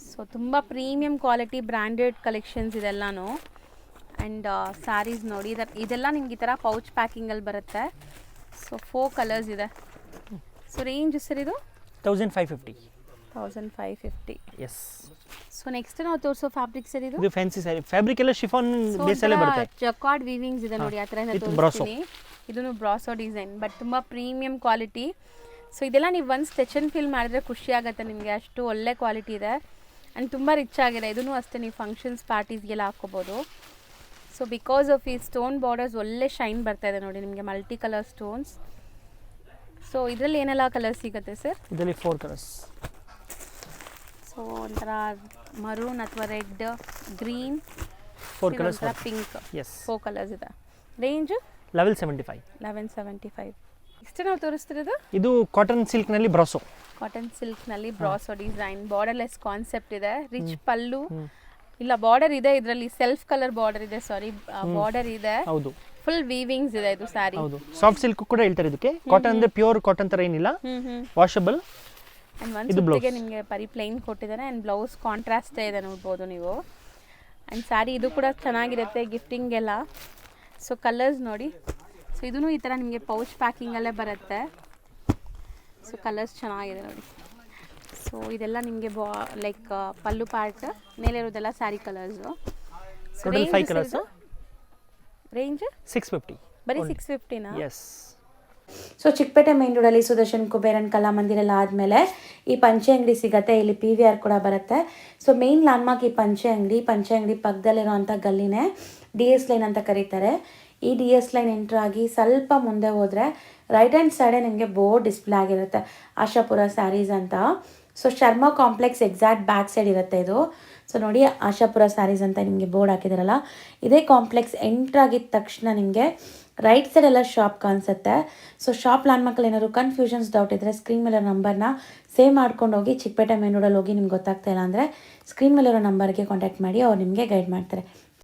ಸೊ ತುಂಬ ಪ್ರೀಮಿಯಂ ಕ್ವಾಲಿಟಿ ಬ್ರ್ಯಾಂಡೆಡ್ ಕಲೆಕ್ಷನ್ಸ್ ಇದೆಲ್ಲನೂ. ಆ್ಯಂಡ್ ಸ್ಯಾರೀಸ್ ನೋಡಿ ಇದೆಲ್ಲ ನಿಮ್ಗೆ ಈ ಥರ ಪೌಚ್ ಪ್ಯಾಕಿಂಗಲ್ಲಿ ಬರುತ್ತೆ. ಸೊ 4 ಕಲರ್ಸ್ ಇದೆ. ಸೊ ರೇಂಜ್ ಸರ್ ಇದು 1550. 1550. ಎಸ್. ಸೊ ನೆಕ್ಸ್ಟ್ ನಾವು ತೋರಿಸೋ ಫ್ಯಾಬ್ರಿಕ್ ಸರ್ ಇದು ಫ್ಯಾನ್ಸಿ ಸ್ಯಾರಿ. ಫ್ಯಾಬ್ರಿಕ್ ಎಲ್ಲ ಶಿಫಾನ್ ಬೇಸಲ್ಲೇ ಬರುತ್ತೆ. ಜಕಾರ್ಡ್ ವೀವಿಂಗ್ಸ್ ಇದೆ ನೋಡಿ, ಆ ಥರ ತೋರಿಸ್ತೀನಿ. ಇದೂ ಬ್ರಾಸೋ ಡಿಸೈನ್, ಬಟ್ ತುಂಬ ಪ್ರೀಮಿಯಂ ಕ್ವಾಲಿಟಿ. ಸೊ ಇದೆಲ್ಲ ನೀವು ಒಂದು ಸ್ಟೆಚ್ ಆ್ಯಂಡ್ ಫೀಲ್ ಮಾಡಿದ್ರೆ ಖುಷಿ ಆಗುತ್ತೆ ನಿಮಗೆ, ಅಷ್ಟು ಒಳ್ಳೆ ಕ್ವಾಲಿಟಿ ಇದೆ. ಆ್ಯಂಡ್ ತುಂಬ ರಿಚ್ ಆಗಿದೆ. ಇದೂ ಅಷ್ಟೇ ನೀವು ಫಂಕ್ಷನ್ಸ್ ಪಾರ್ಟೀಸ್ಗೆಲ್ಲ ಹಾಕ್ಕೋಬೋದು. ಸೊ ಬಿಕಾಸ್ ಆಫ್ ಈ ಸ್ಟೋನ್ ಬಾರ್ಡರ್ಸ್ ಒಳ್ಳೆ ಶೈನ್ ಬರ್ತಾ ಇದೆ ನೋಡಿ ನಿಮಗೆ, ಮಲ್ಟಿ ಕಲರ್ ಸ್ಟೋನ್ಸ್. ಸೊ ಇದರಲ್ಲಿ ಏನೆಲ್ಲ ಕಲರ್ಸ್ ಸಿಗುತ್ತೆ ಸರ್? ಇದರಲ್ಲಿ 4 ಕಲರ್ಸ್. ಸೊ ಒಂಥರ ಮರೂನ್ ಅಥವಾ red, green, 4 colours, pink. Yes. 4 colours ಇದೆ. ರೇಂಜ್ 1175. 1175. ಇಷ್ಟು ನಾವು ತೋರಿಸ್ತಿರೋದು ಇದು ಕಾಟನ್ ಸಿಲ್ಕ್ನಲ್ಲಿ ಬ್ರಾಸೋ. ಕಾಟನ್ ಸಿಲ್ಕ್ನಲ್ಲಿ ಬ್ರಾಸೋ ಡಿಸೈನ್, ಬಾರ್ಡರ್ಲೆಸ್ ಕಾನ್ಸೆಪ್ಟ್ ಇದೆ. ರಿಚ್ ಪಲ್ಲು ಇಲ್ಲ, ಬಾರ್ಡರ್ ಇದೆ ಇದರಲ್ಲಿ, ಸೆಲ್ಫ್ ಕಲರ್ ಬಾರ್ಡರ್ ಇದೆ, ಸಾರಿ ಬಾರ್ಡರ್ ಇದೆ. ಹೌದು, ಫುಲ್ ವೀವಿಂಗ್ಸ್ ಇದೆ ಇದು ಸ್ಯಾರಿ. ಹೌದು, ಸಾಫ್ಟ್ ಸಿಲ್ಕ್ ಕೂಡ ಹೇಳ್ತಾರೆ ಇದಕ್ಕೆ. ಕಾಟನ್ ಅಂದ್ರೆ ಪ್ಯೂರ್ ಕಾಟನ್ ತರ ಏನಿಲ್ಲ, ವಾಷಬಲ್. ಆ್ಯಂಡ್ ಒಂದು ಸುತ್ತಿಗೆ ನಿಮಗೆ ಪರಿ ಪ್ಲೈನ್ ಕೊಟ್ಟಿದ್ದಾರೆ. ಆ್ಯಂಡ್ ಬ್ಲೌಸ್ ಕಾಂಟ್ರಾಸ್ಟೇ ಇದೆ ನೋಡ್ಬೋದು ನೀವು. ಆ್ಯಂಡ್ ಸ್ಯಾರಿ ಇದು ಕೂಡ ಚೆನ್ನಾಗಿರುತ್ತೆ ಗಿಫ್ಟಿಂಗೆಲ್ಲ. ಸೊ ಕಲರ್ಸ್ ನೋಡಿ. ಸೊ ಇದೂ ಈ ಥರ ನಿಮಗೆ ಪೌಚ್ ಪ್ಯಾಕಿಂಗಲ್ಲೇ ಬರುತ್ತೆ. ಸೊ ಕಲರ್ಸ್ ಚೆನ್ನಾಗಿದೆ ನೋಡಿ. ಸೊ ಇದೆಲ್ಲ ನಿಮಗೆ ಲೈಕ್ ಪಲ್ಲು ಪಾರ್ಟ್ ಮೇಲೆ ಇರೋದೆಲ್ಲ ಸ್ಯಾರಿ ಕಲರ್ಸು. So range 650. ಬರೀ 650ನಾ? ಎಸ್. ಸೊ ಚಿಕ್ಕಪೇಟೆ ಮೇನ್ ರೋಡಲ್ಲಿ ಸುದರ್ಶನ್ ಕುಬೇರನ್ ಕಲಾಮಂದಿರ ಎಲ್ಲ ಆದಮೇಲೆ ಈ ಪಂಚೆ ಅಂಗಡಿ ಸಿಗುತ್ತೆ. ಇಲ್ಲಿ PVR ಕೂಡ ಬರುತ್ತೆ. ಸೊ ಮೇನ್ ಲ್ಯಾಂಡ್ಮಾರ್ಕ್ ಈ ಪಂಚೆ ಅಂಗಡಿ ಪಕ್ಕದಲ್ಲಿರೋಂಥ ಗಲ್ಲಿನೇ DS ಲೈನ್ ಅಂತ ಕರೀತಾರೆ. ಈ DS ಲೈನ್ ಎಂಟ್ರ್ ಆಗಿ ಸ್ವಲ್ಪ ಮುಂದೆ ಹೋದರೆ ರೈಟ್ ಹ್ಯಾಂಡ್ ಸೈಡೇ ನಿಮಗೆ ಬೋರ್ಡ್ ಡಿಸ್ಪ್ಲೇ ಆಗಿರುತ್ತೆ, ಆಶಾಪುರ ಸ್ಯಾರೀಸ್ ಅಂತ. So Sharma complex exact back side ಇರುತ್ತೆ ಇದು. ಸೊ ನೋಡಿ, ಆಶಾಪುರ ಸ್ಯಾರೀಸ್ ಅಂತ ನಿಮಗೆ ಬೋರ್ಡ್ ಹಾಕಿದಾರಲ್ಲ, ಇದೇ ಕಾಂಪ್ಲೆಕ್ಸ್ ಎಂಟ್ರ್ ಆಗಿದ ತಕ್ಷಣ ನಿಮಗೆ ರೈಟ್ ಸೈಡ್ ಎಲ್ಲ ಶಾಪ್ ಕಾಣಿಸುತ್ತೆ. ಸೊ ಶಾಪ್ ಲ್ಯಾಂಡ್ಮಾರ್ಕಲ್ಲಿ ಏನಾದ್ರು ಕನ್ಫ್ಯೂಷನ್ಸ್ ಡೌಟ್ ಇದ್ದರೆ ಸ್ಕ್ರೀನ್ ಮೇಲಿರೋ ನಂಬರ್ನ ಸೇವ್ ಮಾಡ್ಕೊಂಡು ಹೋಗಿ. ಚಿಕ್ಕಪೇಟೆ ಮೇನ್ ರೋಡಲ್ಲಿ ಹೋಗಿ ನಿಮ್ಗೆ ಗೊತ್ತಾಗ್ತಾ ಇಲ್ಲ ಅಂದರೆ ಸ್ಕ್ರೀನ್ ಮೇಲಿರೋ ನಂಬರ್ಗೆ ಕಾಂಟ್ಯಾಕ್ಟ್ ಮಾಡಿ, ಅವ್ರು ನಿಮಗೆ ಗೈಡ್ ಮಾಡ್ತಾರೆ.